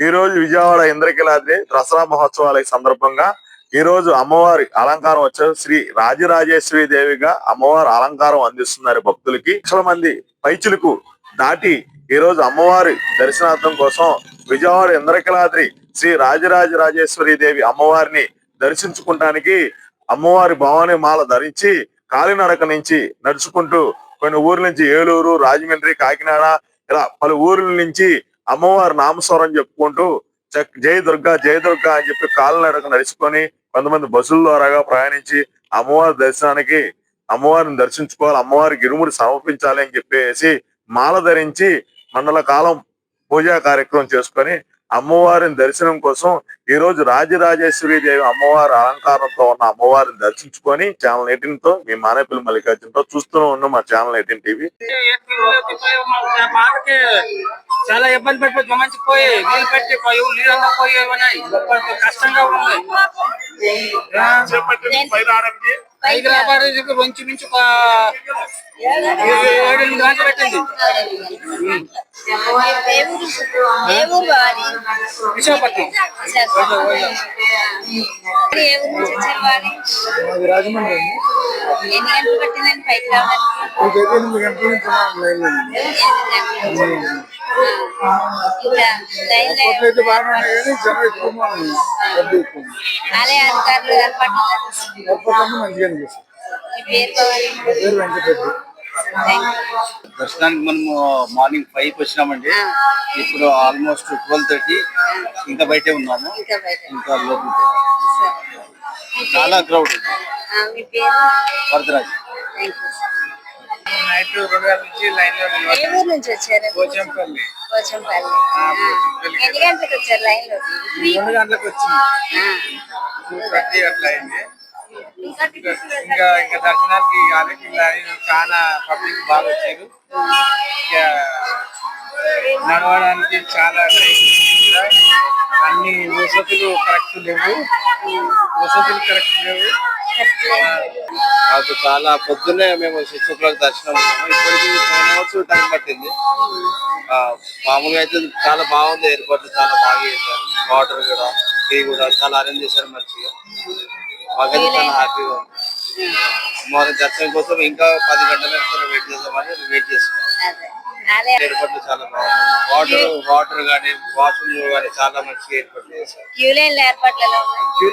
ఈ రోజు విజయవాడ ఇంద్రకీలాద్రి దసరా మహోత్సవాల సందర్భంగా ఈ రోజు అమ్మవారి అలంకారం వచ్చారు. శ్రీ రాజరాజేశ్వరి దేవిగా అమ్మవారు అలంకారం అందిస్తున్నారు భక్తులకి. లక్షల మంది పైచులకు దాటి ఈ రోజు అమ్మవారి దర్శనార్థం కోసం విజయవాడ ఇంద్రకీలాద్రి శ్రీ రాజరాజేశ్వరి దేవి అమ్మవారిని దర్శించుకోవడానికి అమ్మవారి భవాని మాల ధరించి కాలినడక నుంచి నడుచుకుంటూ కొన్ని ఊర్ల నుంచి ఏలూరు, రాజమండ్రి, కాకినాడ ఇలా పలు ఊర్ల నుంచి అమ్మవారి నామస్వరం చెప్పుకుంటూ జయ దుర్గా జయ దుర్గా అని చెప్పి కాలినడక నడుచుకొని కొంతమంది బస్సుల ద్వారాగా ప్రయాణించి అమ్మవారి దర్శనానికి అమ్మవారిని దర్శించుకోవాలి, అమ్మవారికి ఇరుముడి సమర్పించాలి అని చెప్పేసి మాల ధరించి మండల కాలం పూజా కార్యక్రమం చేసుకొని అమ్మవారిని దర్శనం కోసం ఈ రోజు రాజరాజేశ్వరి దేవి అమ్మవారి అలంకారంతో ఉన్న అమ్మవారిని దర్శించుకొని ఛానల్ 18 తో మీ మానేపల్లి మల్లికార్జునతో చూస్తూనే ఉన్నాం మా ఛానల్ 18 టీవీ. చాలా ఇబ్బంది పడిపోయి మంచిపోయి నీళ్ళు పెట్టి నీళ్ళంతా పోయి కష్టంగా ఉంది. హైదరాబాద్ నుంచి నుంచి 7-8 గంటలు పెట్టింది. విశాఖపట్నం రాజమండ్రి. ఎన్ని గంటలు పట్టిందండి పైకి రావడానికి? ఆలయ అధికారులు దర్శనానికి మనము మార్నింగ్ 5 వచ్చినామండి. ఇప్పుడు ఆల్మోస్ట్ 12:30 ఇంకా బయటే ఉన్నాము. ఇంకా లోపల చాలా క్రౌడ్. వరదరాజు నైట్ 2 గంటల నుంచి లైన్ లో పోచంపల్లి. ఎన్ని గంటలకు వచ్చారు లైన్ లో? 2 గంటలకు వచ్చింది. 2:30 అట్లా అయింది. ఇంకా దర్శనానికి చాలా పబ్లిక్ బాగా వచ్చారు. నడవడానికి చాలా అన్ని వసతులు కరెక్ట్ లేవు. మాకు చాలా పొద్దున్నే మేము 6 o'clock దర్శనం ఉన్నాము. ఇప్పటికి 7 hours టైం పట్టింది. మామూలుగా అయితే చాలా బాగుంది. ఏర్పాట్లు చాలా బాగా చేశారు. వాటర్ కూడా, టీ కూడా చాలా అరేంజ్ చేశారు మంచిగా. మాకైతే చాలా హ్యాపీగా ఉంది. అమ్మవారి దర్శనం కోసం ఇంకా 10 గంటల వెయిట్ చేద్దామని వెయిట్ చేస్తున్నాం. ఏర్పాట్లు చాలా బాగుంది. వాటర్ కానీ, వాష్రూమ్ కానీ చాలా మంచిగా ఏర్పాట్లు చేశారు. క్యూ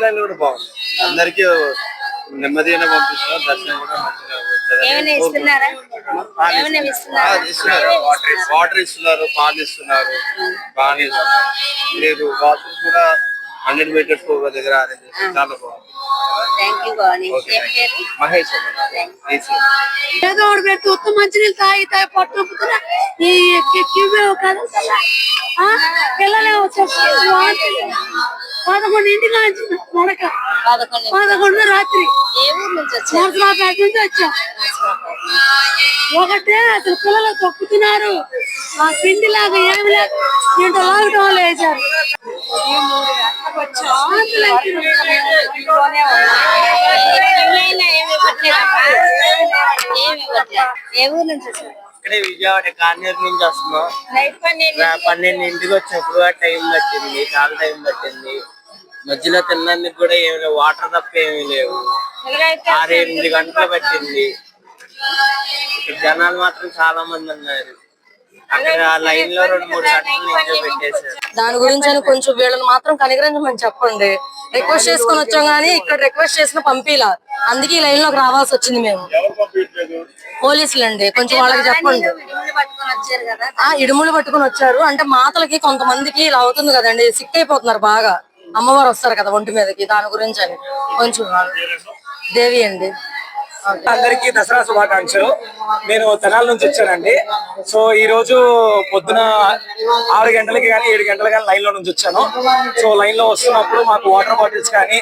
లైన్ కూడా బాగుంది. అందరికీ నెమ్మదిగానే పంపిస్తున్నారు. దర్శనం కూడా మంచిగా ఇస్తున్నారు. వాటర్ ఇస్తున్నారు, పాలు ఇస్తున్నారు, బాగానే ఇస్తున్నారు. లేదు వాష్రూమ్ కూడా 100 meters దగ్గర అరేంజ్ చేస్తారు. చాలా బాగుంది. మహేష్ ఏదో ఒకటి పెట్టి ఉత్తమ మంచినీళ్ళు తాగి పట్టు పిల్లలే వచ్చేసి 11 నడక 11 రాత్రి నరసరావుపేట నుంచి వచ్చాం. ఒకటే అసలు పిల్లలు తొక్కుతున్నారు. ఆ పిండి లాగా ఏమి లేదు. దీంట్లో లాక్డౌన్ లో వేశారు. ఇక్కడే విజయవాడ కాన్యూరు నుంచి వస్తున్నాం. 12 వచ్చినప్పుడు టైం పట్టింది, చాలా టైం పట్టింది. మధ్యలో తినడానికి కూడా ఏమి వాటర్ తప్ప ఏమీ లేవు. 6-8 గంటలు పట్టింది. ఇక్కడ జనాలు మాత్రం చాలా మంది ఉన్నారు. అక్కడ లైన్ లో 2-3 గంటలు నుంచి పెట్టేశారు. దాని గురించి అని కొంచెం వీళ్ళని మాత్రం కనికరించమని చెప్పండి. రిక్వెస్ట్ చేసుకుని వచ్చాం గానీ ఇక్కడ రిక్వెస్ట్ చేసిన పంపిలా. అందుకే ఈ లైన్ లోకి రావాల్సి వచ్చింది. మేము పోలీసులు అండి, కొంచెం వాళ్ళకి చెప్పండి. ఇడుములు పట్టుకుని వచ్చారు అంటే మాతలకి కొంతమందికి ఇలా అవుతుంది కదండి, సిక్ అయిపోతున్నారు బాగా. అమ్మవారు వస్తారు కదా ఒంటి మీదకి, దాని గురించి అని కొంచెం. దేవి అండి. అందరికీ దసరా శుభాకాంక్షలు. నేను తెనాల నుంచి వచ్చానండి. సో ఈ రోజు పొద్దున 6 గంటలకి కానీ 7 గంటలకి కానీ లైన్ లో నుంచి వచ్చాను. సో లైన్ లో వస్తున్నప్పుడు మాకు వాటర్ బాటిల్స్ కానీ,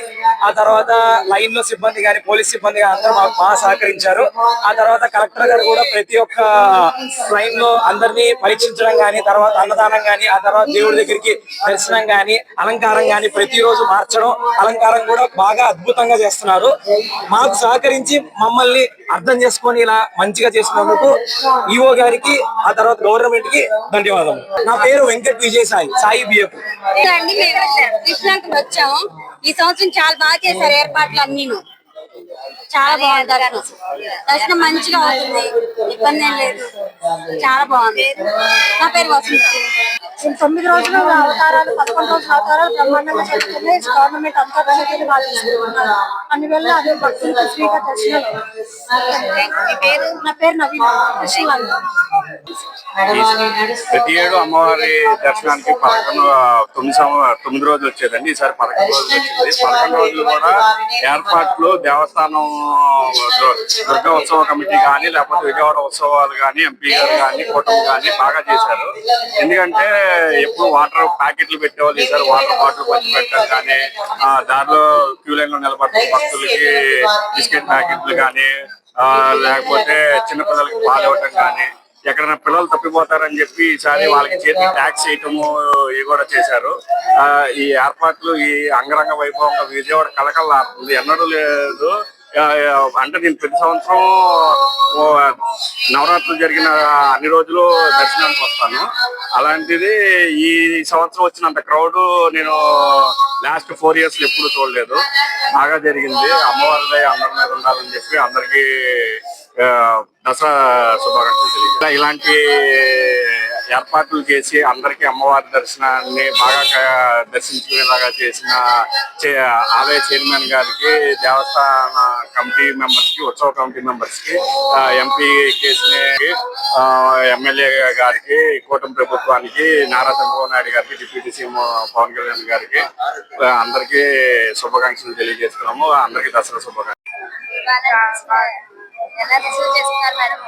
ఆ తర్వాత లైన్ లో సిబ్బంది కానీ, పోలీస్ సిబ్బంది కానీ అందరూ మాకు బాగా సహకరించారు. ఆ తర్వాత కలెక్టర్ గారు కూడా ప్రతి ఒక్క లైన్ లో అందరినీ పరీక్షించడం కానీ, తర్వాత అన్నదానం కానీ, ఆ తర్వాత దేవుడి దగ్గరికి దర్శనం కానీ, అలంకారం కానీ ప్రతిరోజు మార్చడం, అలంకారం కూడా బాగా అద్భుతంగా చేస్తున్నారు. మాకు సహకరించి మమ్మల్ని అర్థం చేసుకొని ఇలా మంచిగా చేసినందుకు ఈఓ గారికి ఆ తర్వాత గవర్నమెంట్ కి ధన్యవాదాలు. నా పేరు వెంకట్ విజయ్ సాయి బియ్యపు. అండి మేము కృష్ణాకి వచ్చాము. ఈ సంవత్సరం చాలా బాగా చేశారు ఏర్పాట్లు అన్ని. చాలా బాగుంది దర్శనం మంచిగా అవుతుంది, ఇబ్బంది ఏం లేదు, చాలా బాగుంది. నా పేరు వసంత. 9 రోజులు అవతారాలు 11 రోజుల అవతారాలు బ్రహ్మాండంగా జరుగుతున్నాయి. గవర్నమెంట్ అంతా అన్ని వేళ అదే భక్తులకు ఫ్రీగా దర్శనాలు. నా పేరు నవీన. ప్రతి ఏడు అమ్మవారి దర్శనానికి 9 రోజులు వచ్చేదండి. ఈసారి 11 రోజులు వచ్చింది. 11 రోజులు కూడా ఏర్పాట్లు దేవస్థానం దుర్గా ఉత్సవ కమిటీ కానీ లేకపోతే విజయవాడ ఉత్సవాలు కానీ ఎంపీ గారు కానీ కూటమి కానీ బాగా చేశారు. ఎందుకంటే ఎప్పుడు వాటర్ ప్యాకెట్లు పెట్టేవాళ్ళు, ఈసారి వాటర్ బాటిల్ పంచి పెట్టారు కానీ దారిలో క్యూ లైన్ లో నిలబడుతున్న భక్తులకి బిస్కెట్ ప్యాకెట్లు కానీ లేకపోతే చిన్నపిల్లలకి పాలు ఇవ్వటం కానీ ఎక్కడైనా పిల్లలు తప్పిపోతారని చెప్పి ఈసారి వాళ్ళకి చేతికి ట్యాక్స్ చేయటము ఇవి కూడా చేశారు. ఈ ఏర్పాట్లు ఈ అంగరంగ వైభవంగా విజయవాడ కలకల్లాడుతుంది, ఎన్నడూ లేదు. అంటే నేను ప్రతి సంవత్సరం నవరాత్రులు జరిగిన అన్ని రోజులు దర్శనానికి వస్తాను. అలాంటిది ఈ సంవత్సరం వచ్చినంత క్రౌడ్ నేను లాస్ట్ 4 years ఎప్పుడు చూడలేదు. బాగా జరిగింది. అమ్మవారి దయ అందరి మీద ఉండాలని చెప్పి అందరికీ దసరా శుభాకాంక్షలు తెలియదు. ఇలాంటి ఏర్పాట్లు చేసి అందరికీ అమ్మవారి దర్శనాన్ని బాగా దర్శించుకునేలాగా చేసిన ఆలయ చైర్మన్ గారికి, దేవస్థాన కమిటీ మెంబర్స్ కి, ఉత్సవ కమిటీ మెంబర్స్ కి, ఎంపీ కేసీఆర్కి, ఎమ్మెల్యే గారికి, కూటమి ప్రభుత్వానికి, నారా చంద్రబాబు నాయుడు గారికి, డిప్యూటీ సీఎం పవన్ కళ్యాణ్ గారికి అందరికీ శుభాకాంక్షలు తెలియజేస్తున్నాము. అందరికీ దసరా శుభాకాంక్షలు. ఎలా రిసీవ్ చేసుకున్నారు మేడం?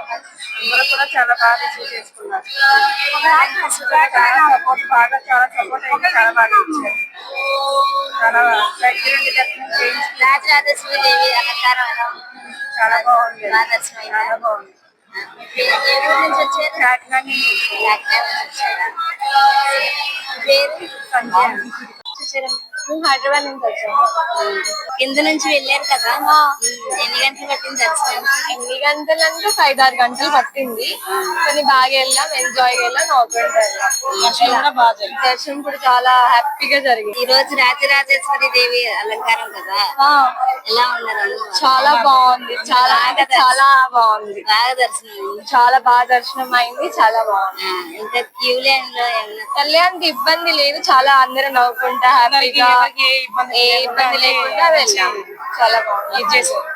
అందరూ కూడా చాలా బాగా రిసీవ్ చేసుకున్నారు. బాగా చాలా సపోర్ట్ అయింది, చాలా బాగా ఇచ్చారు. చాలా దగ్గరుండి దర్శనం చేయించి రాజరాజేశ్వరి దేవి అలంకారం ఎలా ఉంది? చాలా బాగుంది, బాగా దర్శనం అయిందా? చాలా బాగుంది. ఏ ఊరు నుంచి వచ్చారు? కాకినాడ నుంచి కాకినాడ నుంచి వచ్చారా? పేరు సంజయ్. హైదరాబాద్ నుంచి వచ్చాము. కింద నుంచి వెళ్ళారు కదా, ఎన్ని గంటలు పట్టింది దర్శనం? ఎన్ని గంటలు అంటే 5-6 గంటలు పట్టింది. కానీ బాగా వెళ్ళాం, ఎంజాయ్ వెళ్ళాం, నవ్వుకుంటూ వెళ్ళాం. దర్శనం కూడా బాగా జరిగింది. దర్శనం కూడా చాలా హ్యాపీగా జరిగింది. ఈ రోజు రాజరాజేశ్వరి దేవి అలంకారం కదా, ఎలా ఉన్నారు? చాలా బాగుంది, చాలా చాలా బాగుంది. బాగా దర్శనం అయింది. చాలా బాగా దర్శనం అయింది, చాలా బాగుంది. ఇంకా క్యూ లైన్ లో ఏమన్నా కళ్యాణ్కి ఇబ్బంది లేదు, చాలా అందరూ నవ్వుకుంటా హ్యాపీగా ఏ ఇబ్బంది లేకుండా వెళ్ళాం. చాలా బాగుంది. ఇది చేశారు,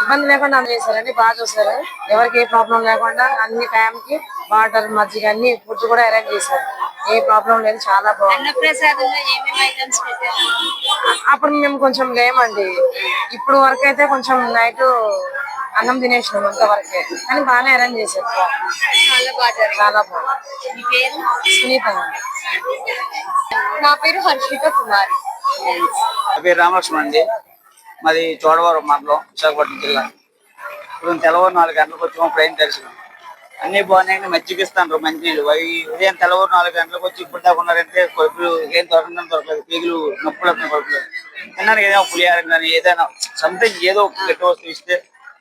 ఇబ్బంది లేకుండా అందరూ చేశారండి, బాగా చూసారు. ఎవరికి ఏ ప్రాబ్లం లేకుండా అన్ని టైంకి వాటర్ మజ్జిగ అన్ని ఫుడ్ కూడా అరేంజ్ చేశారు. ఏ ప్రాబ్లం లేదు, చాలా బాగుంది. అన్నప్రసాదంలో ఏమేమి ఐటమ్స్ పెట్టారు? అప్పుడు మేము కొంచెం లేమండి, ఇప్పుడు వరకు అయితే కొంచెం నైట్ అన్నం తినేసినాం అంతవరకే, కానీ బాగానే అరేంజ్ చేశారు. చాలా బాగా చాలా బాగుంది. మీ పేరు? సునీత. నా పేరు హర్షిత కుమార్. నా పేరు రామలక్ష్మణ్ అండి. మాది చోడవరం మండలం, విశాఖపట్నం జిల్లా. ఇప్పుడు తెల్లవారు 4 గంటలకు వచ్చాము. ట్రైన్ దర్శనం అన్ని బాగున్నాయండి. మజ్జిగ ఇస్తాను, మంచినీళ్ళు. ఉదయం తెల్లవారు 4 గంటలకు వచ్చి ఇప్పుడు దాకా ఉన్నారంటే కొడుకులు ఏం దొరకలేదు, పీగులు నొప్పులు వస్తున్నాయి కొడుకులు. తిన్నాను ఏదైనా పులిహార కానీ ఏదైనా సంథింగ్ ఏదో గట్టి వస్తువు ఇస్తే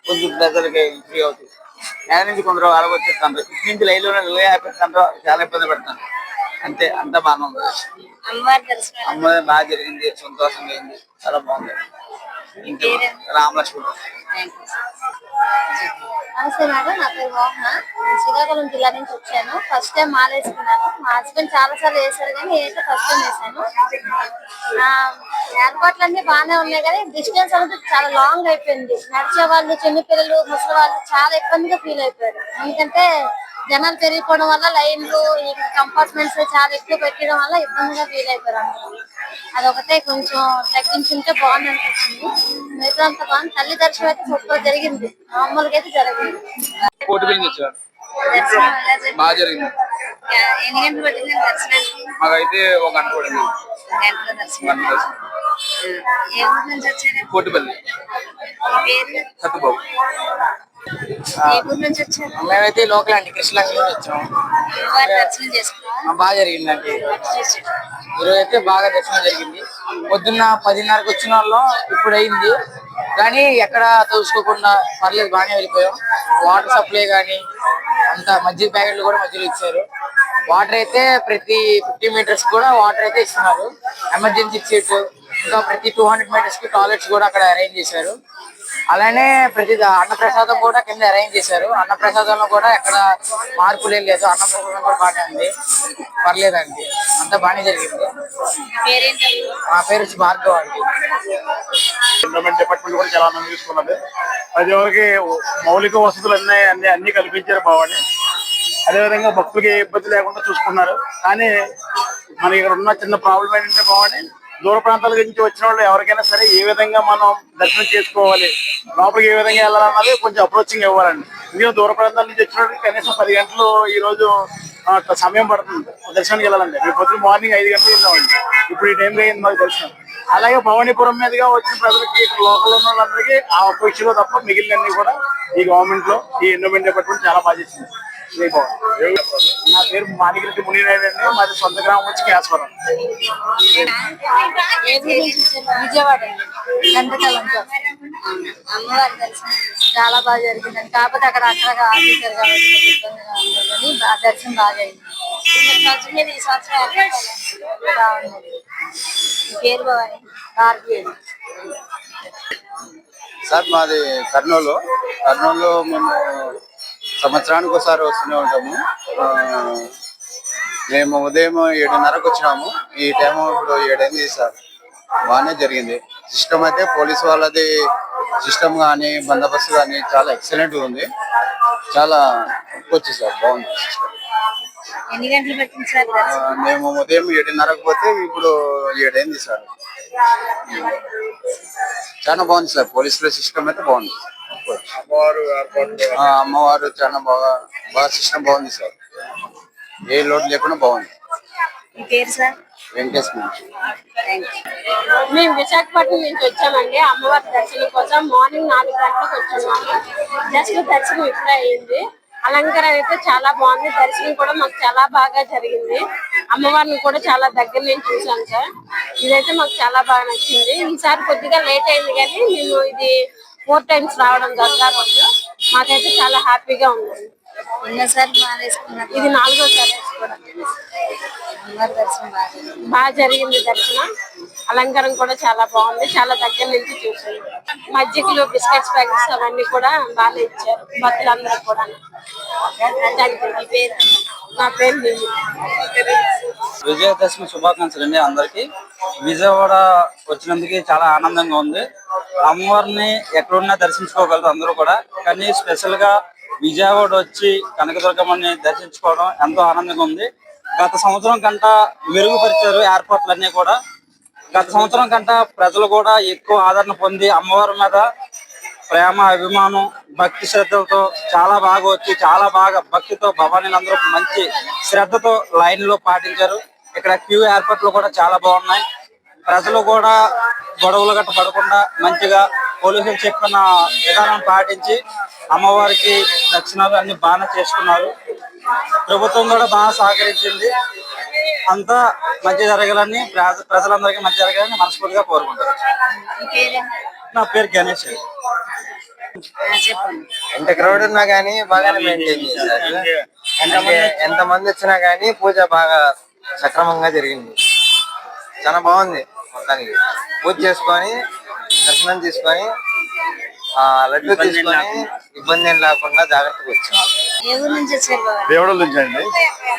కొంచెం ప్రజలకి ఫ్రీ అవుతుంది. నేల నుంచి కొందరు అలగొచ్చిస్తాను, ఇటు నుంచి లైన్లోనే ఆపిస్తాను, చాలా ఇబ్బంది పెడతాను. అంతే, అంతా బాగానే ఉంది. అమ్మవారి దర్శనం అమ్మాయి బాగా జరిగింది, సంతోషంగా అయింది, చాలా బాగుంది. రామలక్ష్మణ్. నమస్తే మేడం, నా పేరు మోహన. నేను శ్రీకాకుళం జిల్లా నుంచి వచ్చాను. ఫస్ట్ టైం మాల వేసుకున్నాను. మా హస్బెండ్ చాలా సార్లు వేసారు కానీ నేనైతే ఫస్ట్ టైం వేసాను. ఏర్పాట్లన్నీ బాగానే ఉన్నాయి కానీ డిస్టెన్స్ అనేది చాలా లాంగ్ అయిపోయింది. నడిచే వాళ్ళు, చిన్నపిల్లలు, ముసలి వాళ్ళు చాలా ఇబ్బందిగా ఫీల్ అయిపోయారు. ఎందుకంటే జనాలు పెరిగిపోవడం వల్ల లైన్లు, కంపార్ట్మెంట్స్ చాలా ఎక్కువ పెట్టడం వల్ల ఇబ్బందిగా ఫీల్ అయిపోయారు అందరూ. అదొకటే కొంచెం తగ్గించుంటే బాగుంది అనిపించింది. మిగతా అంత బాగుంది. తల్లి దర్శనం అయితే సూపర్ జరిగింది, మామూలుగా అయితే జరిగింది. దర్శనం ఎలా జరిగింది? బాగా జరిగింది. ఎన్ని గంటలు పట్టింది దర్శనానికి? మాకైతే 1 గంట పడింది. గంటల దర్శనం. ఏ ఊరు నుంచి వచ్చారు? కోటిపల్లి. పేరు? సత్తుబాబు. ఏ ఊరు నుంచి వచ్చారు? మేమైతే లోకల్ అండి, కృష్ణలంక నుంచి వచ్చాము. వారి దర్శనం చేసుకున్నావా? బాగా జరిగిందండి. ఈరోజు అయితే బాగా దర్శనం జరిగింది. పొద్దున్న 10:30కి వచ్చిన వాళ్ళం, ఇప్పుడు అయింది. కానీ ఎక్కడ తోసుకోకుండా పర్లేదు బాగానే వెళ్ళిపోయాం. వాటర్ సప్లై కానీ అంత మజ్జిగ ప్యాకెట్లు కూడా మధ్యలో ఇచ్చారు. వాటర్ అయితే ప్రతి 50 మీటర్స్ కూడా వాటర్ అయితే ఇస్తున్నారు. ఎమర్జెన్సీ సీట్, ఇంకా ప్రతి 200 మీటర్స్ కి టాయిలెట్స్ కూడా అక్కడ అరేంజ్ చేశారు. అలానే ప్రతి అన్నప్రసాదం కూడా కింద అరేంజ్ చేశారు. అన్నప్రసాదంలో కూడా ఎక్కడ మార్పులు ఏం లేదు. అన్నప్రసాదం కూడా బాగానే ఉంది, పర్లేదండి, అంతా బాగానే జరిగింది. మా పేరు వచ్చి భార్గవ్ అండి. ఎన్విరాన్మెంట్ డిపార్ట్మెంట్ కూడా చాలా మంది తీసుకున్నది. ప్రతి ఒక్కరికి మౌలిక వసతులు అన్ని కల్పించారు బాగుంది. అదేవిధంగా భక్తులకి ఏ ఇబ్బంది లేకుండా చూసుకున్నారు. కానీ మన ఇక్కడ ఉన్న చిన్న ప్రాబ్లం ఏంటంటే బాగుంది, దూర ప్రాంతాల నుంచి వచ్చిన వాళ్ళు ఎవరికైనా సరే ఏ విధంగా మనం దర్శనం చేసుకోవాలి, లోపలికి ఏ విధంగా వెళ్ళాలన్నది కొంచెం అప్రోచింగ్ ఇవ్వాలండి. ఎందుకంటే దూర ప్రాంతాల నుంచి వచ్చిన వాళ్ళకి కనీసం 10 గంటలు ఈ రోజు సమయం పడుతుంది దర్శనానికి వెళ్ళాలండి. మేము పొద్దున్న మార్నింగ్ 5 గంటలకు వెళ్ళామండి. ఇప్పుడు ఈ టైంలో అయింది మాకు దర్శనం. అలాగే భవానీపురం మీదుగా వచ్చిన ప్రజలకి లోకల్ ఉన్న వాళ్ళందరికీ ఆ ఒక్క విషయంలో తప్ప మిగిలినన్ని కూడా ఈ గవర్నమెంట్ లో ఈ ఎన్విరాన్మెంట్ డిపార్ట్మెంట్ చాలా బాగా చేసింది. నా పేరు మానిగిరెడ్డి మునినాయుడు అండి. మాది సొంత గ్రామం వచ్చి కేశవరం. విజయవాడ అమ్మవారి దర్శనం చాలా బాగా జరిగిందండి. కాకపోతే అక్కడ ఆఫీసర్ కాబట్టి ఇబ్బందిగా ఉంది, కానీ ఆ దర్శనం బాగా అయింది. సంవత్సరం మీద ఈ సంవత్సరం బాగుంది. పేరు భవాని భారతీయుడు. సార్ మాది కర్నూలు మేము సంవత్సరానికి ఒకసారి వస్తూనే ఉంటాము. మేము ఉదయం 7:30కు వచ్చినాము. ఈ టైం ఇప్పుడు 7 అయింది సార్. బాగానే జరిగింది. సిస్టమ్ అయితే పోలీసు వాళ్ళది సిస్టమ్ కానీ బందోబస్తు కానీ చాలా ఎక్సలెంట్ ఉంది. చాలా వచ్చి సార్ బాగుంది. ఎన్ని గంటలు పెట్టింది సార్? మేము ఉదయం 7:30కు పోతే ఇప్పుడు 7 అయింది సార్. చాలా బాగుంది సార్. పోలీసుల సిస్టమ్ అయితే బాగుంది. అమ్మవారు చాలా బాగా సిస్టమ్ బాగుంది సార్. ఏ లోటు లేకుండా బాగుంది. వెంకటేష్ నుంచి. మేము విశాఖపట్నం నుంచి వచ్చామండి అమ్మవారి దర్శనం కోసం. మార్నింగ్ 4 గంటలకు వచ్చాము. జస్ట్ దర్శనం ఇప్పుడే అయ్యింది. అలంకరణ అయితే చాలా బాగుంది. దర్శనం కూడా మాకు చాలా బాగా జరిగింది. అమ్మవారిని కూడా చాలా దగ్గర నుంచి చూసాం సార్. ఇదైతే మాకు చాలా బాగా నచ్చింది. ఈసారి కొద్దిగా లేట్ అయింది కానీ మేము ఇది 4 times రావడం దర్గా రోజు మాకైతే చాలా హ్యాపీగా ఉంది. ఇది 4వ సారి బాగా జరిగింది దర్శనం. అలంకారం కూడా చాలా బాగుంది. చాలా దగ్గర నుంచి చూసాను. మజ్జిగలు, బిస్కెట్స్ ప్యాకెట్స్ అవన్నీ కూడా బాగా ఇచ్చారు భక్తులందరూ కూడా. నా పేరు విజయదశమి శుభాకాంక్షలు అండి అందరికి. విజయవాడ వచ్చినందుకు చాలా ఆనందంగా ఉంది. అమ్మవారిని ఎక్కడున్నా దర్శించుకోగలరు అందరూ కూడా. కానీ స్పెషల్ గా విజయవాడ వచ్చి కనకదుర్గమ్మని దర్శించుకోవడం ఎంతో ఆనందంగా ఉంది. గత సంవత్సరం కంట మెరుగుపరిచారు ఏర్పాట్లన్నీ కూడా. గత సంవత్సరం కంట ప్రజలు కూడా ఎక్కువ ఆదరణ పొంది అమ్మవారి మీద ప్రేమ, అభిమానం, భక్తి శ్రద్ధలతో చాలా బాగా వచ్చి చాలా బాగా భక్తితో భవానీలు అందరూ మంచి శ్రద్ధతో లైన్ లో పాటించారు. ఇక్కడ క్యూ ఏర్పాట్లు కూడా చాలా బాగున్నాయి. ప్రజలు కూడా గొడవలు గట్ట పడకుండా మంచిగా పోలీసులు చెప్పిన విధానం పాటించి అమ్మవారికి దర్శనాలు అన్ని బాగా చేసుకున్నారు. ప్రభుత్వం కూడా బాగా సహకరించింది. అంతా మంచి జరగాలని ప్రజలందరికీ మంచి జరగాలని మనస్ఫూర్తిగా కోరుకుంటారు. నా పేరు గణేష్. ఎంత క్రౌడ్ ఉన్నా గానీ బాగానే మెయింటైన్ చేశారు. ఎంత మంది వచ్చినా గానీ పూజ బాగా సక్రమంగా జరిగింది. చాలా బాగుంది. మొత్తానికి పూజ చేసుకొని దర్శనం తీసుకొని లడ్డు తీసుకొని ఇబ్బంది ఏం లేకుండా జాగ్రత్తగా వచ్చాం. దేవడల నుంచి అండి,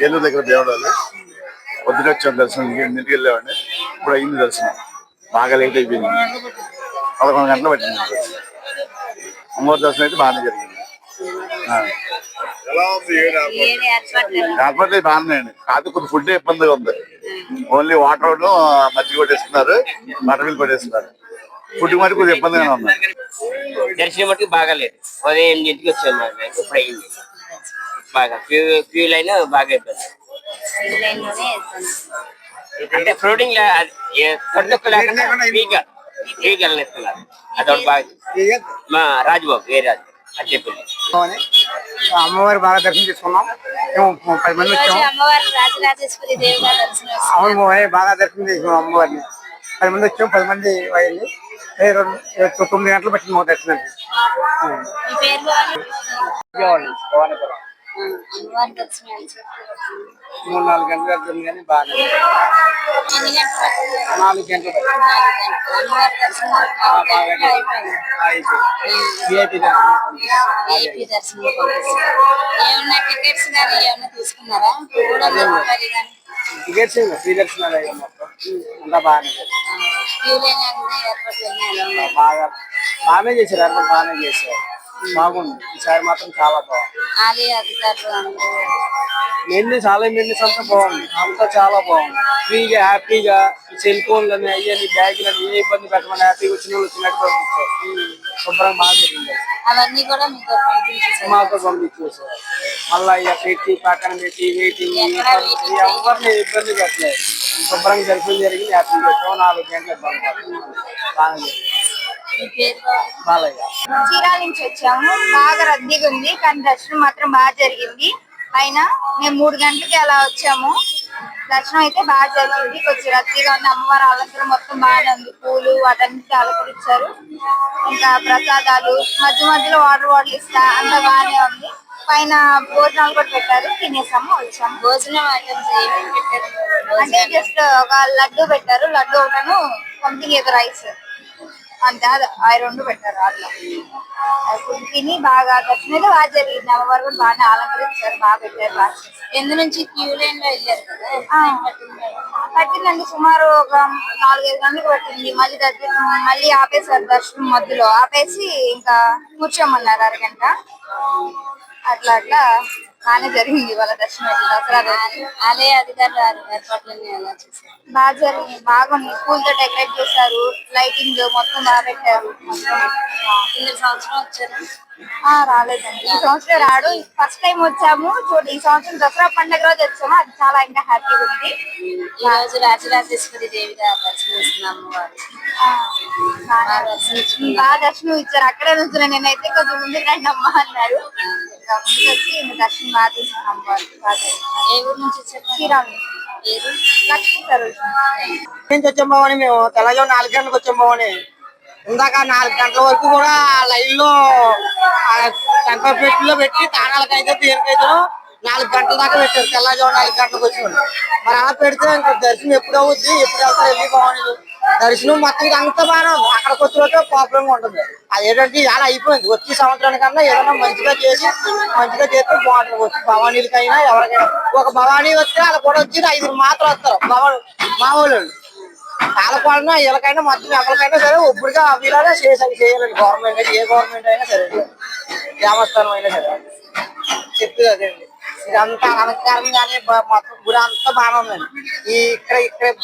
ఏలూరు దగ్గర దేవడలు. పొద్దున వచ్చాం దర్శనం, ఇంటికి వెళ్ళామండి. ఇప్పుడు అయింది దర్శనం. బాగా లేట్ అయిపోయింది. 11 గంటలు పట్టింది. అమ్మవారి దర్శనం అయితే బాగానే జరిగింది. కాకపోతే బాగానే అండి. కాదు కొంచెం ఫుడ్ ఇబ్బందిగా ఉంది. ఓన్లీ వాటర్ మజ్జిగ కొట్టేస్తున్నారు, బటర్ మిల్క్ కొట్టేస్తున్నారు. ఫుడ్ మరి కొంచెం ఇబ్బందిగానే ఉంది. దర్శనం మటుకు బాగాలేదు. ఉదయం 8కి వచ్చాము. ఇప్పుడు అయింది బాగా. క్యూ లైన్ బాగా ఇబ్బంది. అంటే ఫ్లోటింగ్ ఫ్రీగా వెళ్ళిస్తున్నారు. అదొకటి బాగా. మా రాజుబాబు ఏ రాజు అది చెప్పింది. అమ్మవారి బాగా దర్శనం చేసుకున్నాం. మేము 10 మంది వచ్చాము. అమ్మవారి రాజరాజేశ్వరి దేవిగా దర్శనం. అవును బాగా దర్శనం చేసుకున్నాం. అమ్మవారిని 10 మంది వచ్చాము. 10 మంది అయింది. 9 గంటలు పట్టింది మా దర్శనానికి. మీ పేరు భవానీపురం అమ్మవారి దర్శనం 3-4 గంటలు పడుతుంది కానీ బాగానే ఎన్ని గంటలు పట్టింది? 4 గంటలు పట్టింది. 4 గంటలు. అమ్మవారి దర్శనం బాగా అయిపోయింది. VIP దర్శనం. VIP దర్శనం పంపిస్తారు. ఏమన్నా టికెట్స్ కానీ ఏమన్నా తీసుకున్నారా? రూపాయలు కానీ టికెట్స్ ఫ్రీ దర్శనాలు అయ్యాయి మొత్తం అంతా బాగానే క్యూ లైన్ ఏర్పాట్లు ఎలా ఉన్నాయి? బాగానే చేశారు. ఏర్పాటు బాగానే చేశారు. బాగుంది. ఈసారి మాత్రం చాలా బాగుంది. ఆలయ అధికారులు అందరూ మెయిన్స్ అంతా బాగుంది. అంతా చాలా బాగుంది. ఫ్రీగా హ్యాపీగా సెల్ ఫోన్లు అని అయ్యని బ్యాగులని ఏ ఇబ్బంది పెట్టమని హ్యాపీగా వచ్చిన వాళ్ళు వచ్చినట్టు పంపించారు. శుభ్రంగా బాగా జరిగింది. అవన్నీ కూడా మీకు పంపించేసారు. మాతో పంపించేసారు. మళ్ళీ ఇక పెట్టి పక్కన పెట్టి వెయిటింగ్ ఎవరిని ఇబ్బంది పెట్టలేదు. శుభ్రంగా దర్శనం జరిగింది. హ్యాపీగా వచ్చాము. 4 గంటలు ఇబ్బంది పడుతుంది. బాగా జరిగింది. మీ పేరు బాలయ్య. చీరాల నుంచి వచ్చాము. బాగా రద్దీగా ఉంది కానీ దర్శనం మాత్రం బాగా జరిగింది. అయినా మేము 3 గంటలకి అలా వచ్చాము. దర్శనం అయితే బాగా జరిగింది. కొంచెం రద్దీగా ఉంది. అమ్మవారి అలంకరణ మొత్తం బాగానే ఉంది. పూలు వాటన్నిటి అలంకరించారు. ఇంకా ప్రసాదాలు మధ్య మధ్యలో వాటర్ ఇస్తా అంతా బాగానే ఉంది. పైన భోజనాలు కూడా పెట్టారు. తినేసాము వచ్చాము. భోజనం ఐటమ్స్ ఏమేమి పెట్టారు? అంటే జస్ట్ ఒక లడ్డు పెట్టారు. లడ్డు ఒకటను సంథింగ్ ఏదో రైస్ అంతే. అవి 2 పెట్టారు. అట్లా అప్పుడు తిని బాగా దర్శనం అయితే బాగా జరిగింది. అమ్మవారు కూడా బాగానే అలంకరించారు. బాగా పెట్టారు. బాగా ఎందు నుంచి క్యూ లైన్ లో వెళ్ళారు కదా? పట్టిందండి. సుమారు ఒక 4-5 గంటలకు పట్టింది. మళ్ళీ ఆపేశారు. దర్శనం మధ్యలో ఆపేసి ఇంకా కూర్చోమన్నారు 1 గంట. అట్లా బాగానే జరిగింది వాళ్ళ దర్శనం. దసరా రోజు ఆలయ అధికారులు ఏర్పాట్లన్నీ ఎలా చేశారు? బాగా జరిగింది. బాగుంది. పూలతో డెకరేట్ చేశారు. లైటింగ్ మొత్తం బాగా పెట్టారు. కింద సంవత్సరం వచ్చారు? రాలేదండి. ఈ సంవత్సరం రాడు. ఫస్ట్ టైం వచ్చాము. ఈ సంవత్సరం దసరా పండుగ రోజు వచ్చాము. అది చాలా ఇంకా హ్యాపీగా ఉంది. ఈ రోజు రాజరాజేశ్వరి దేవిగా దర్శనమిస్తున్నాము. బాగా దర్శనం ఇచ్చారు. అక్కడే నుంచి నేనైతే కొంచెం ముందుకు రండి అమ్మ అన్నారు. ముందుకు వచ్చి దర్శనం బాగా తీసుకున్నాం. ఏ ఊరు నుంచి వచ్చారు? శ్రీరామ్ లక్ష్మీ సరోజ్ నుంచి వచ్చాం బావని. మేము తెల్లజాము 4 గంటలకు వచ్చాం బావని. ఇందాక 4 గంటల వరకు కూడా లైన్ లో టెంపర్ పెట్టులో పెట్టి తానాలకైతే దేనికైతే 4 గంటల దాకా పెట్టారు. తెల్లజాము 4 గంటలకు వచ్చాము. మరి అలా పెడితే ఇంకా దర్శనం ఎప్పుడు అవుద్ది, ఎప్పుడు వెళ్తారు వెళ్ళి బాగుండదు. దర్శనం మొత్తం అంతా బాగానే ఉంది. అక్కడికి వచ్చే ప్రాబ్లంగా ఉంటుంది. అదేంటంటే ఇలా అయిపోయింది. వచ్చే సంవత్సరానికన్నా ఏదైనా మంచిగా చేస్తే బాగుంటుంది. వచ్చి భవానీలకైనా ఎవరికైనా ఒక భవానీ వస్తే వాళ్ళ కూడా వచ్చి 5 మాత్రం వస్తారు మా వాళ్ళు. వాళ్ళకైనా వీళ్ళకైనా మొత్తం ఎవరికైనా సరే ఒప్పుడుగా వీళ్ళనే చేయాలండి. గవర్నమెంట్ అయితే ఏ గవర్నమెంట్ అయినా సరే, దేవస్థానం అయినా సరే చెప్తుంది అదేండి. ఇదంతా అలంకారంగానే మొత్తం గుడి అంతా బాగానే ఉందండి. ఇక్కడ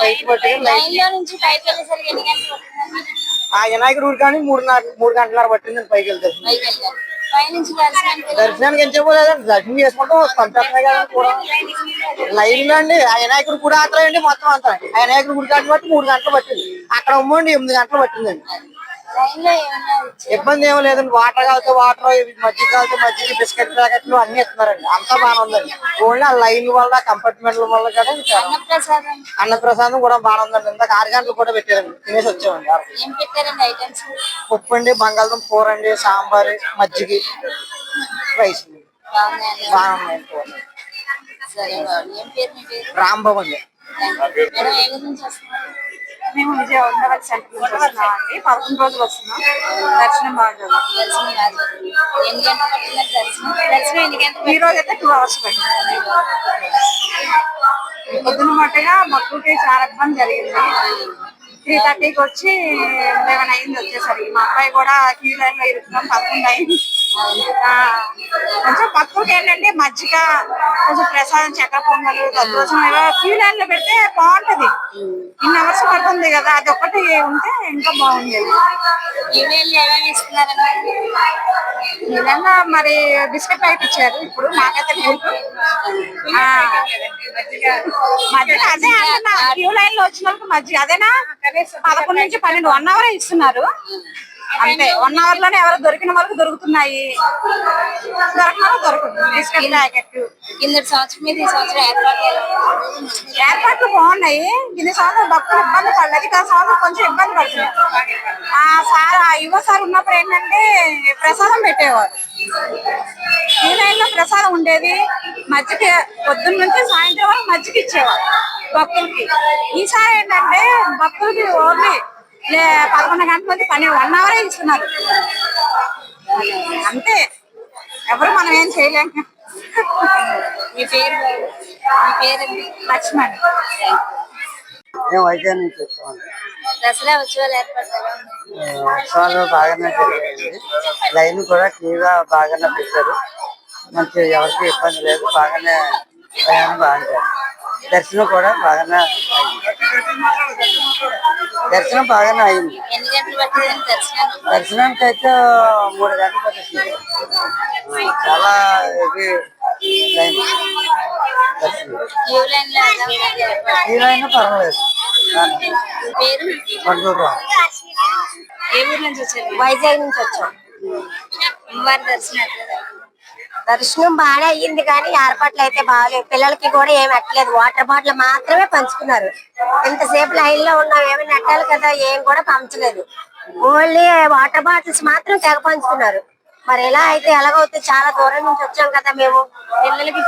బయట పట్టి ఆ వినాయకుడి గుడి కానీ 3 గంటలన్నర పట్టిందండి పైకి వెళ్తారు. దర్శనానికి ఏం చెప్పలేదండి. దర్శనం చేసుకుంటాం పంపిస్తున్నాయి కదండి కూడా లైన్ అండి. ఆ వినాయకుడు గుడి ఆటలండి మొత్తం అంతా. ఆ వినాయకుడి గుడి కాటి బట్టి 3 గంటలు పట్టింది. అక్కడ ఉమ్మండి 8 గంటలు పట్టిందండి. ఇబ్బంది ఏమో లేదండి. వాటర్ కావాలంటే వాటర్, మజ్జిగ కావాలంటే మజ్జిగ, బిస్కెట్ ప్యాకెట్లు అన్ని ఇస్తున్నారండి. అంతా బాగానే ఉందండి. ఓన్లీ ఆ లైన్ వల్ల కంపార్ట్మెంట్ల వల్ల కూడా అన్నప్రసాదం కూడా బాగానే ఉందండి. ఇందాక 6 గంటలు కూడా పెట్టారండి. తినేసి వచ్చామండి. పప్పు అండి, బంగాళదుంప కూర అండి, సాంబార్, మజ్జిగ, రైస్ బాగున్నాయండి. రాంబాబు అండి. మేము ఉండవల్లి సెంటర్ నుంచి వస్తున్నాం అండి. 11 రోజులు వస్తున్నాం. దర్శనం బాగా ఈ రోజు అయితే 2 hours పట్టింది. పొద్దున మట్టుగా భక్తులకి చాలా ఇబ్బంది జరిగింది. 3:30కి వచ్చి 11 అయింది వచ్చేసరికి. మా అబ్బాయి కూడా క్యూ లైన్ లో ఇరుకున్నాం. 11 అయింది. కొంచెం భక్తులకి ఏంటంటే మజ్జిగ, కొంచెం ప్రసాదం, చక్కెర పొంగలు, దద్దోజనం క్యూ లైన్ లో పెడితే బాగుంటది. ఇన్ని అవర్స్ పడుతుంది కదా, అది ఒక్కటి ఉంటే ఇంకా బాగుండేది. ఏదన్నా మరి బిస్కెట్ ప్యాకెట్ ఇచ్చారు. ఇప్పుడు నాకైతే మధ్య అదే అంటున్నా. క్యూ లైన్ లో వచ్చిన వాళ్ళకి మధ్య అదేనా 11 నుంచి 12 1 hour ఇస్తున్నారు. అంతే 1 అవర్ లోనే ఎవరు దొరికిన వాళ్ళకి దొరుకుతున్నాయి, దొరకని వాళ్ళకి దొరుకుతుంది. బిస్కెట్ ప్యాకెట్ కిందటి సంవత్సరం మీద ఈ సంవత్సరం ఏర్పాట్లు బాగున్నాయి. ఇన్ని సంవత్సరం భక్తులు ఇబ్బంది పడలేదు, గత సంవత్సరం కొంచెం ఇబ్బంది పడుతున్నారు. యువ సార్ ఉన్నప్పుడు ఏంటంటే ప్రసాదం పెట్టేవారు, ఈ లైన్ లో ప్రసాదం ఉండేది, మజ్జిగ పొద్దున్న నుంచి సాయంత్రం వరకు మజ్జిగ ఇచ్చేవారు భక్తులకి. ఈసారి ఏంటంటే భక్తులకి ఓన్లీ 11 గంటల నుంచి 1 అవరే ఇస్తున్నారు అంతే. ఎవరు మనం ఏం చేయలేం. మీ పేరు లక్ష్మణ్. మేము వైద్యం నుంచి వచ్చామండి. దసరా ఉత్సవాలు ఏర్పడతాయి. ఉత్సవాలు బాగానే జరిగాయండి. లైన్ కూడా క్లియర్గా బాగానే పెట్టారు, మంచి ఎవరికి ఇబ్బంది లేదు, బాగానే ప్రయాణం బాగుంటారు. దర్శనం కూడా బాగానే అయింది. ఎన్ని గంటలు పట్టిందని దర్శనం? దర్శనానికి అయితే 3 గంటలు పట్టేసింది. చాలా ఇది లైన్ దర్శనం. క్యూ లైన్ లో ఎలా ఉంది? ఈ లైన్ పర్వాలేదు. పేరు? పండుగ ఏ ఊరు నుంచి వచ్చారు? వైజాగ్ నుంచి వచ్చాం. అమ్మవారి దర్శనం దర్శనం బాగానే అయ్యింది, కానీ ఏర్పాట్లు అయితే బాగాలేదు. పిల్లలకి కూడా ఏమి ఎట్టలేదు, వాటర్ బాటిల్ మాత్రమే పంచుకున్నారు. ఇంతసేపు లైన్ లో ఉన్నాం, ఏమైనా నెట్టాలి కదా, ఏం కూడా పంచలేదు. ఓన్లీ వాటర్ బాటిల్స్ మాత్రం తెగ పంచుతున్నారు. మరి ఎలా అయితే ఎలాగవుతుంది, చాలా దూరం నుంచి వచ్చాం కదా మేము. పిల్లలకి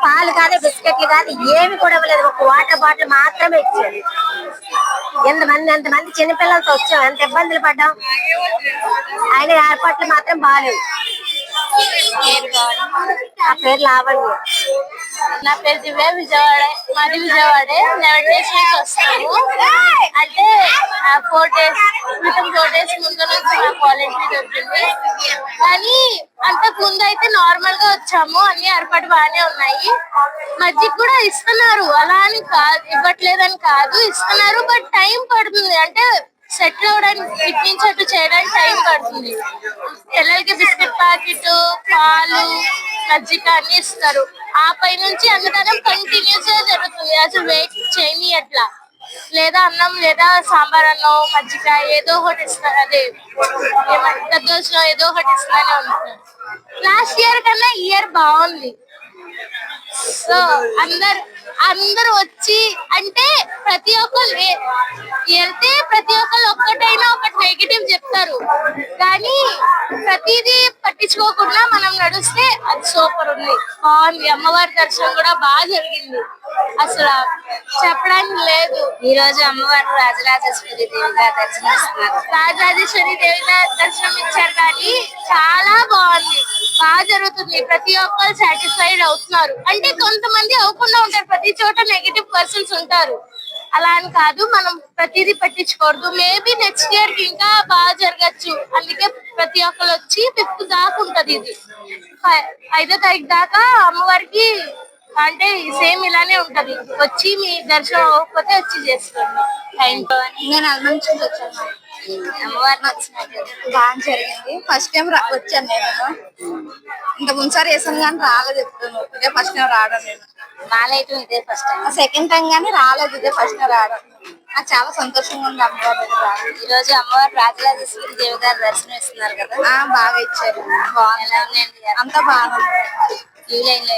పాలు కాదు, బిస్కెట్లు కాదు, ఏమి కూడా ఇవ్వలేదు. ఒక వాటర్ బాటిల్ మాత్రమే ఇచ్చారు. ఎంతమంది చిన్నపిల్లలతో వచ్చాం, ఎంత ఇబ్బందులు పడ్డాం. ఆయన ఏర్పాట్లు మాత్రం బాగాలేవు. ఆ పేరు లావణ్య. నా పేరు దివ్య. మాది విజయవాడే. 11 days నుంచి వస్తాము. అంటే 4 days ముందు నుంచి నాకు వాలంటీర్ దొరికింది, కానీ అంతకు ముందు అయితే నార్మల్ గా వచ్చాము. అన్ని ఏర్పాటు బాగానే ఉన్నాయి. మజ్జిగ కూడా ఇస్తున్నారు, అలా అని కాదు, ఇవ్వట్లేదని కాదు, ఇస్తున్నారు. బట్ టైం పడుతుంది, అంటే సెటిల్ అవడానికి, ఇట్టించట్టు చేయడానికి టైం పడుతుంది. పిల్లలకి బిస్కెట్ ప్యాకెట్, పాలు, మజ్జిగ అన్ని ఇస్తారు. ఆ పై నుంచి అన్నదానం కంటిన్యూస్ గా జరుగుతుంది, అసలు వెయిట్ చేయని అట్లా. లేదా అన్నం, లేదా సాంబార్ అన్నం, మజ్జిగ ఏదో ఒకటి ఇస్తారు. అదే దద్దోజనం ఏదో ఒకటి ఇస్తానే ఉంటున్నారు. లాస్ట్ ఇయర్ కన్నా ఈ ఇయర్ బాగుంది. సో అందరు వచ్చి, అంటే ప్రతి ఒక్కరు వెళ్తే ప్రతి ఒక్కరు ఒక్కటైనా ఒకటి నెగిటివ్ చెప్తారు, కానీ ప్రతిదీ పట్టించుకోకుండా మనం నడుస్తే అది సూపర్ ఉంది, బాగుంది. అమ్మవారి దర్శనం కూడా బాగా జరిగింది, అసలు చెప్పడానికి లేదు. ఈ రోజు అమ్మవారు రాజరాజేశ్వరి దేవిగా దర్శనమిస్తున్నారు. రాజరాజేశ్వరి దేవిగా దర్శనం ఇచ్చారు, కానీ చాలా బాగుంది, బాగా జరుగుతుంది. ప్రతి ఒక్కరు సాటిస్ఫైడ్ అవుతున్నారు. అంటే కొంతమంది అవ్వకుండా ఉంటారు, ప్రతి చోట నెగిటివ్ పర్సన్స్ ఉంటారు, అలా అని కాదు. మనం ప్రతిదీ పట్టించకూడదు. మేబీ నెక్స్ట్ ఇయర్ కి ఇంకా బాగా జరగచ్చు. అందుకే ప్రతి ఒక్కరు వచ్చి 5th దాకా ఉంటది. ఇది 5వ తారీఖు దాకా అమ్మవారికి, అంటే సేమ్ ఇలానే ఉంటది. వచ్చి మీ దర్శనం అవ్వకపోతే వచ్చి చేసుకోండి. నేను అల్ల నుంచి వచ్చాను. అమ్మవారిని వచ్చినట్టు బాగా జరిగింది. ఫస్ట్ టైం వచ్చాను నేను. ఇంకా ముందుసారి వేసాను కానీ రాలేదు ఎప్పుడు. ఇదే ఫస్ట్ టైం రావడం. నేను బాగాలేయటం ఇదే ఫస్ట్ టైం. సెకండ్ టైం కానీ రాలేదు, ఇదే ఫస్ట్ టైం రావడం. నాకు చాలా సంతోషంగా ఉంది అమ్మవారి దగ్గర రావడం. ఈ రోజు అమ్మవారు రాజరాజేశ్వరి దేవి గారు దర్శనం ఇస్తున్నారు కదా, బాగా ఇచ్చారు. ఎలా ఉన్నాయండి? అంతా బాగుంది. క్యూ లైన్ లో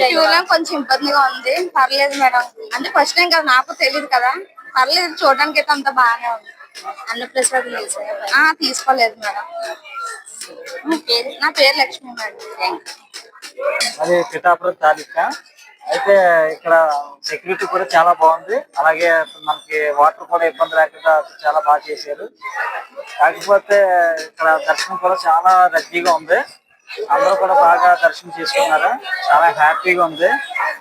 క్యూ లైన్ కొంచెం ఇబ్బందిగా ఉంది. పర్లేదు మేడం, అంటే ఫస్ట్ టైం కదా, నాకు తెలియదు కదా. పర్లేదు, చూడడానికి అయితే అంత బాగానే ఉంది. అన్నప్రసాదం తీసుకోలేదు మేడం. నా పేరు లక్ష్మి మేడం. అది పిఠాపురం తాలూకా. అయితే ఇక్కడ సెక్యూరిటీ కూడా చాలా బాగుంది, అలాగే మనకి వాటర్ కూడా ఇబ్బంది లేకుండా చాలా బాగా చేశారు. కాకపోతే ఇక్కడ దర్శనం కూడా చాలా రద్దీగా ఉంది, అందరూ కూడా బాగా దర్శనం చేసుకున్నారు, చాలా హ్యాపీగా ఉంది.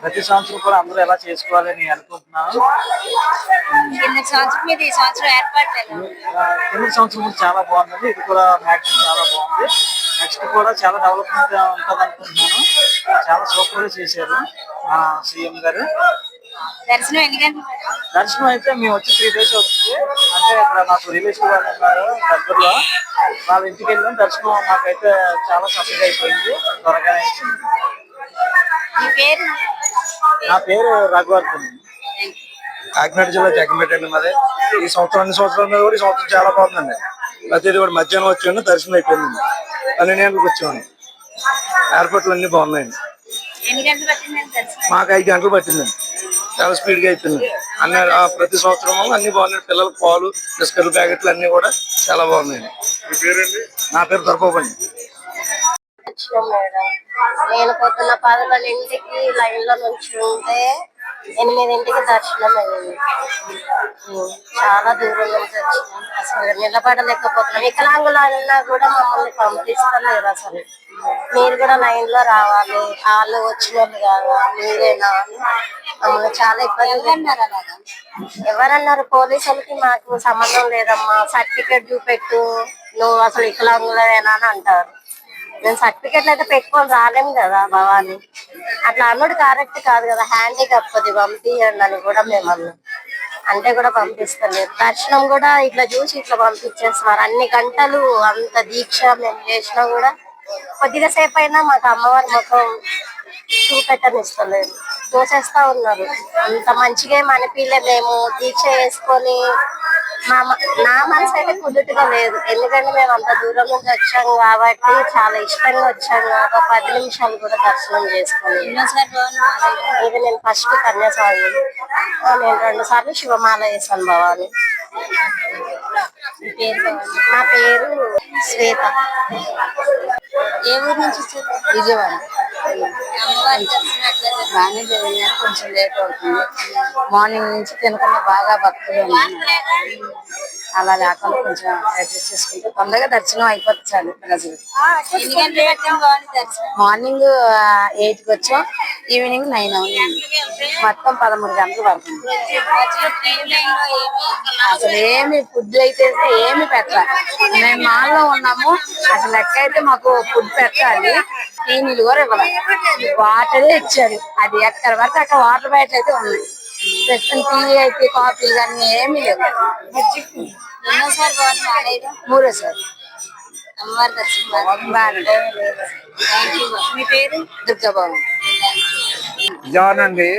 ప్రతి సంవత్సరం కూడా అందరూ ఎలా చేసుకోవాలని అనుకుంటున్నాను. కింద సంవత్సరం మీద ఈ సంవత్సరం ఏర్పాట్లు కింద సంవత్సరం కూడా చాలా బాగుందండి, ఇది కూడా మ్యాక్సిమం చాలా బాగుంది. నెక్స్ట్ కూడా చాలా డెవలప్మెంట్ ఉంటుంది అనుకుంటున్నాను. చాలా సూపర్ గా చేశారు సీఎం గారు. దర్శనం ఎన్ని గంటలు? దర్శనం అయితే మేము వచ్చి 3 days అవుతుంది. అంటే ఇక్కడ మాకు రిలేషన్ వాళ్ళు ఉన్నారు దగ్గరలో, వాళ్ళ ఇంటికి వెళ్ళాం. దర్శనం మాకైతే చాలా చక్కగా అయిపోయింది, త్వరగానే అయిపోయింది. మీ పేరు? నా పేరు రఘువర్ధన్. కాకినాడ జిల్లా జగ్గంపేట అండి మాది. ఈ సంవత్సరం అన్ని సంవత్సరాల మీద కూడా ఈ సంవత్సరం చాలా బాగుందండి. ప్రతిదీ కూడా మధ్యాహ్నం వచ్చాను, దర్శనం అయిపోయిందండి. 12 గంటలకు వచ్చామండి. ఏర్పాట్లు అన్ని బాగున్నాయండి. మాకు 5 గంటలు పట్టిందండి. చాలా స్పీడ్ గా అయిపోయింది. అన్ని ప్రతి సంవత్సరం అన్ని బాగున్నాయి. పిల్లలకు పాలు, బిస్కెట్ల ప్యాకెట్లు అన్ని కూడా చాలా బాగున్నాయండి. నా పేరు దొరకబండి. మేడం నేను పొద్దున్న 11ంటికి లైన్ లో నుంచి ఉంటే 8ంటికి దర్శనం అయ్యింది. చాలా దూరం నుంచి వచ్చినాం. అసలు నిలబడలేకపోతున్నాం. వికలాంగులన్నా కూడా మమ్మల్ని పంపిస్తలేరు. అసలు మీరు కూడా లైన్ లో రావాలి, వాళ్ళు వచ్చిన వాళ్ళు కాదా మీరేనా అని మమ్మల్ని చాలా ఇబ్బంది అన్నారు. అలాగా ఎవరన్నారు? పోలీసులకి మాకు సంబంధం లేదమ్మా, సర్టిఫికేట్ చూపెట్టు, నువ్వు అసలు వికలాంగులేనా అని అంటారు. మేము సర్టిఫికెట్లు అయితే పెట్టుకొని రాలేము కదా భవాని. అట్లా అన్నుడు కరెక్ట్ కాదు కదా. హ్యాండిక్యాప్ అది పంపించండి అని కూడా మేము అన్నాం. అంటే కూడా పంపిస్తలేదు. దర్శనం కూడా ఇట్లా చూసి ఇట్లా పంపించేస్తున్నారు. అన్ని గంటలు అంత దీక్ష మేము చేసినా కూడా కొద్దిగా సేపు అయినా మాకు అమ్మవారి ముఖం చూపెట్టనిస్తలేదు. చూసేస్తా ఉన్నారు. అంత మంచిగా ఏం అనిపించలేదు. మేము దీక్ష చేసుకొని నా మనసు అయితే కుదుటగా లేదు. ఎందుకంటే మేము అంత దూరం నుంచి వచ్చాము కాబట్టి చాలా ఇష్టంగా వచ్చాము. ఒక 10 నిమిషాలు కూడా దర్శనం చేసుకొని ఇది నేను ఫస్ట్ కన్యాస్వామి. నేను 2 సార్లు శివమాల వేసాను భవాని. నా పేరు శ్వేత. ఏ ఊరు నుంచి వచ్చారు? విజయవాడ. బాగానే జరిగింది. కొంచెం లేట్ అవుతుంది. మార్నింగ్ నుంచి తినకుండా బాగా భక్తులు అలా లేకుండా కొంచెం అడ్జస్ట్ చేసుకుంటే తొందరగా దర్శనం అయిపోతుంది. చాలు ప్రజలు. మార్నింగ్ 8కి వచ్చాం, ఈవినింగ్ 9 అవుతుంది. మొత్తం 13 గంటలు పడుతుంది. అసలు ఏమి ఫుడ్ అయితే ఏమి పెట్టాలి. మేము మాల్లో ఉన్నాము. అసలు లెక్క అయితే మాకు ఫుడ్ పెట్టాలి. నీళ్ళు కూడా ఇవ్వాలి. వాటరే ఇచ్చారు. అది ఎక్కడ వరకు అక్కడ వాటర్ బాటిల్ అయితే ఉన్నాయి. ప్రస్తుతం టీ అయితే కాఫీలు కానీ ఏమీ లేవు. 3సారి అమ్మవారి దర్శనం బాగా. మీ పేరు? దుర్గాబాబు. జగనండి.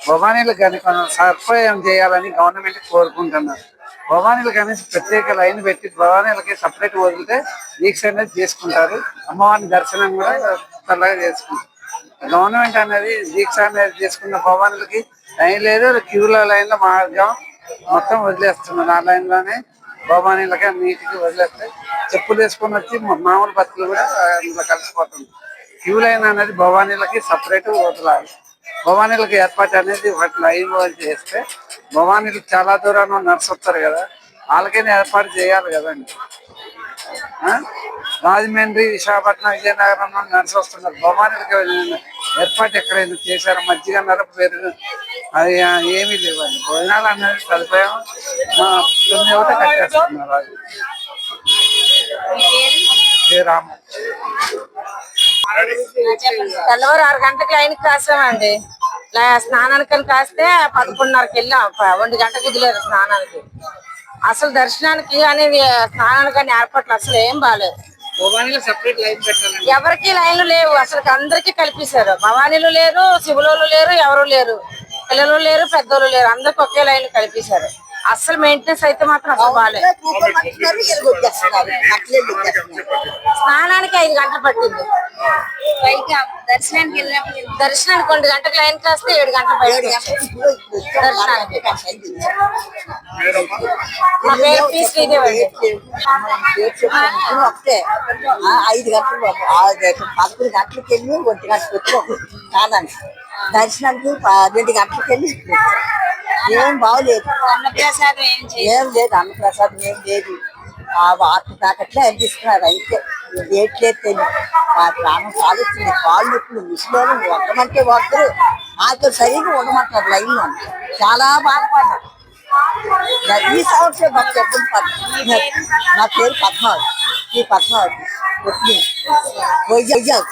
భవానీలు కనుక సదుపాయం చేయాలని గవర్నమెంట్ కోరుకుంటున్నారు. భవానీలు కనీసం ప్రత్యేక లైన్ పెట్టి భవానీలకి సపరేట్ వదిలితే దీక్ష అనేది చేసుకుంటారు. అమ్మవారి దర్శనం కూడా త్వరగా చేసుకుంటారు. గవర్నమెంట్ అనేది దీక్ష అనేది చేసుకున్న భవానీలకి లైన్ లేదు, క్యూలో లైన్లో మార్గం మొత్తం వదిలేస్తున్నారు. ఆ లైన్లోనే భవానీలకి నీటికి వదిలేస్తే చెప్పులు వేసుకొని వచ్చి మామూలు భక్తులు కూడా అందులో కలిసిపోతుంది. క్యూ లైన్ అనేది భవానీలకి సపరేట్ వదలాలి. భవానీలకి ఏర్పాటు అనేది ఒకటి లైన్ చేస్తే భవానీలు చాలా దూరాన్ని నడుస్తారు కదా, వాళ్ళకైనా ఏర్పాటు చేయాలి కదండి. రాజమండ్రి, విశాఖపట్నం, విజయనగరంలో నడిచి వస్తున్నారు. భవానీలకి ఏర్పాటు ఎక్కడైనా చేశారు? మజ్జిగ నరపు పెరుగు అది ఏమీ లేవండి. భోజనాలు అనేది సదుపాయం మా 9 కట్టేస్తున్నారు. అది రామ. తెల్లవారు 6 గంటలకు లైన్కి కాసామండి. స్నానానికి కాస్తే 11:30కి వెళ్ళాం. 1 గంటకు కుదిలేరు స్నానానికి. అసలు దర్శనానికి అనేది స్నానానికి కానీ ఏర్పాట్లు అసలు ఏం బాగాలేదు. ఎవరికి లైన్లు లేవు. అసలు అందరికీ కల్పిస్తారు. భవానీలు లేరు, శివులోళ్ళు లేరు, ఎవరు లేరు, పిల్లలు లేరు, పెద్దోళ్ళు లేరు. అందరికి ఒకే లైన్లు కల్పిస్తారు. అసలు మెయింటెనెన్స్ అయితే మాత్రం అసలు బాగాలేదు. స్నానానికి 5 గంటలు పట్టింది. దర్శనానికి 1 గంటకు లైన్ కాస్తే 7 గంటలు బయట దర్శనానికి. మా పేరు పి. శ్రీదేవి. 5 గంటలు 11 గంటలకు వెళ్ళి 1 గంటకు వచ్చాం కాదండి. దర్శనానికి 2 గంటలకు వెళ్ళి ఏం బాగోలేదు. ఏం లేదు. అన్నప్రసాదం ఏం లేదు. ఆ వాటర్ ప్యాకెట్లే అందిస్తున్నారు. అయితే ఏట్లేదు తెలియదు. మా ప్రాణం కాలుస్తుంది. కాళ్ళు నొప్పులు, మిషన్లు ఒక్కమంటే ఒక్కరు ఆతో సరిగ్గా ఉండమంటారు లైన్లో. చాలా బాధపడ్డారు. ఈ సంవత్సరం మాకు చెప్పండి. నా పేరు పద్మావతి. ఈ పద్మావతి వైజాగ్.